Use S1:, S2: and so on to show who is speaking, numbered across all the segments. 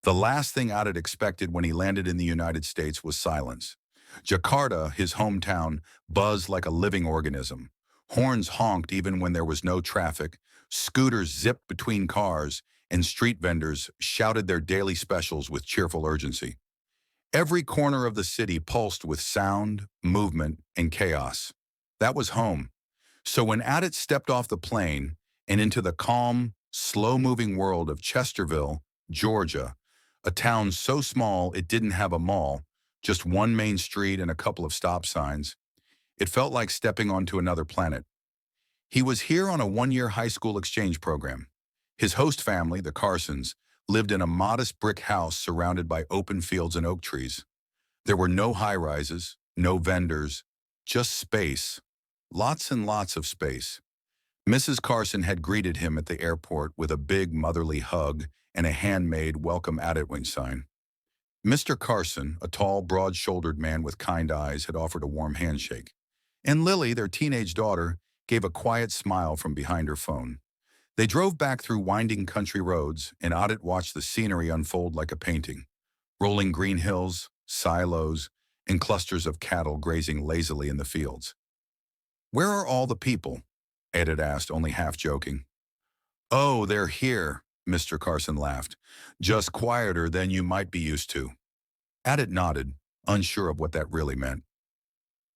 S1: The last thing Adit expected when he landed in the United States was silence. Jakarta, his hometown, buzzed like a living organism. Horns honked even when there was no traffic, scooters zipped between cars, and street vendors shouted their daily specials with cheerful urgency. Every corner of the city pulsed with sound, movement, and chaos. That was home. So when Adit stepped off the plane and into the calm, slow-moving world of Chesterville, Georgia, a town so small it didn't have a mall, just one main street and a couple of stop signs, it felt like stepping onto another planet. He was here on a one-year high school exchange program. His host family, the Carsons, lived in a modest brick house surrounded by open fields and oak trees. There were no high-rises, no vendors, just space. Lots and lots of space. Mrs. Carson had greeted him at the airport with a big motherly hug and a handmade welcome Aditwing sign. Mr. Carson, a tall, broad-shouldered man with kind eyes, had offered a warm handshake. And Lily, their teenage daughter, gave a quiet smile from behind her phone. They drove back through winding country roads, and Adit watched the scenery unfold like a painting. Rolling green hills, silos, and clusters of cattle grazing lazily in the fields. "Where are all the people?" Adit asked, only half joking. "Oh, they're here," Mr. Carson laughed. "Just quieter than you might be used to." Adit nodded, unsure of what that really meant.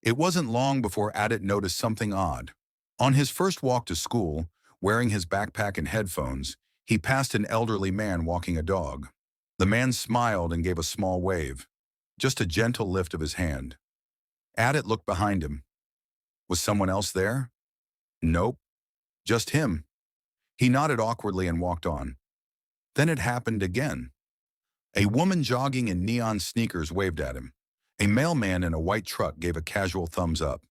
S1: It wasn't long before Adit noticed something odd. On his first walk to school, wearing his backpack and headphones, he passed an elderly man walking a dog. The man smiled and gave a small wave, just a gentle lift of his hand. Adit looked behind him. Was someone else there? Nope, just him. He nodded awkwardly and walked on. Then it happened again. A woman jogging in neon sneakers waved at him. A mailman in a white truck gave a casual thumbs up.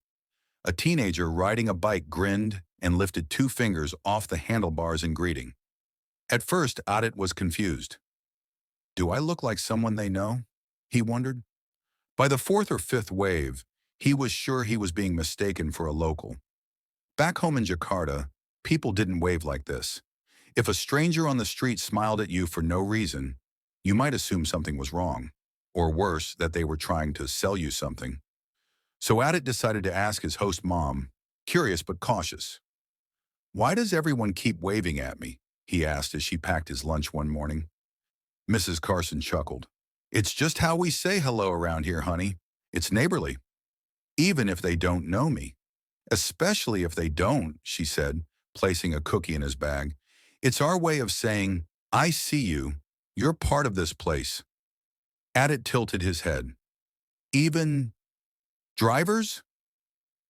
S1: A teenager riding a bike grinned and lifted two fingers off the handlebars in greeting. At first, Adit was confused. Do I look like someone they know? He wondered. By the fourth or fifth wave, he was sure he was being mistaken for a local. Back home in Jakarta, people didn't wave like this. If a stranger on the street smiled at you for no reason, you might assume something was wrong, or worse, that they were trying to sell you something. So Adit decided to ask his host mom, curious but cautious. "Why does everyone keep waving at me?" he asked as she packed his lunch one morning. Mrs. Carson chuckled. "It's just how we say hello around here, honey. It's neighborly. Even if they don't know me. Especially if they don't," she said, placing a cookie in his bag. "It's our way of saying, I see you. You're part of this place." Adit tilted his head. "Even drivers?"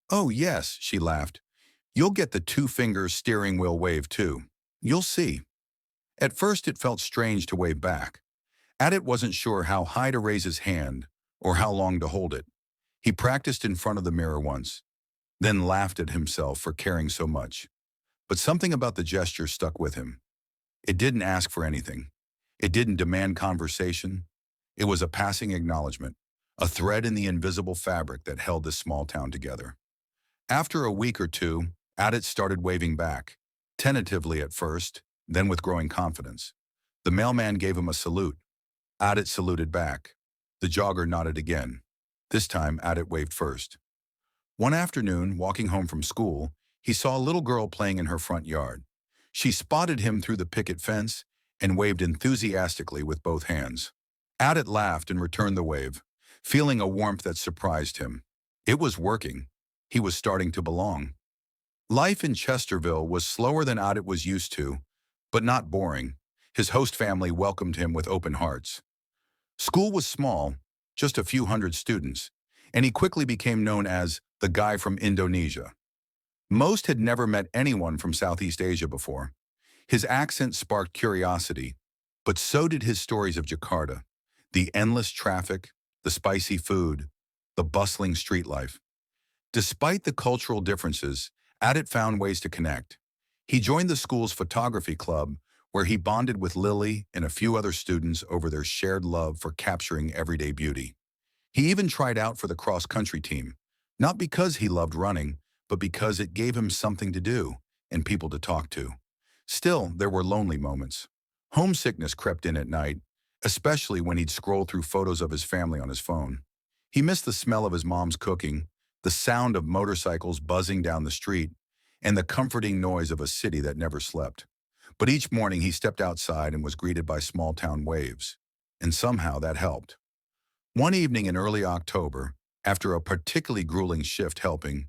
S1: "Oh, yes," she laughed. "You'll get the two-finger steering wheel wave, too. You'll see." At first, it felt strange to wave back. Adit wasn't sure how high to raise his hand or how long to hold it. He practiced in front of the mirror once, then laughed at himself for caring so much. But something about the gesture stuck with him. It didn't ask for anything. It didn't demand conversation. It was a passing acknowledgement, a thread in the invisible fabric that held this small town together. After a week or two, Adit started waving back, tentatively at first, then with growing confidence. The mailman gave him a salute. Adit saluted back. The jogger nodded again. This time, Adit waved first. One afternoon, walking home from school, he saw a little girl playing in her front yard. She spotted him through the picket fence and waved enthusiastically with both hands. Adit laughed and returned the wave, feeling a warmth that surprised him. It was working. He was starting to belong. Life in Chesterville was slower than Adit was used to, but not boring. His host family welcomed him with open hearts. School was small, just a few hundred students, and he quickly became known as the guy from Indonesia. Most had never met anyone from Southeast Asia before. His accent sparked curiosity, but so did his stories of Jakarta, the endless traffic, the spicy food, the bustling street life. Despite the cultural differences, Adit found ways to connect. He joined the school's photography club, where he bonded with Lily and a few other students over their shared love for capturing everyday beauty. He even tried out for the cross-country team, not because he loved running, but because it gave him something to do and people to talk to. Still, there were lonely moments. Homesickness crept in at night, especially when he'd scroll through photos of his family on his phone. He missed the smell of his mom's cooking, the sound of motorcycles buzzing down the street, and the comforting noise of a city that never slept. But each morning he stepped outside and was greeted by small-town waves. And somehow that helped. One evening in early October, after a particularly grueling shift helping,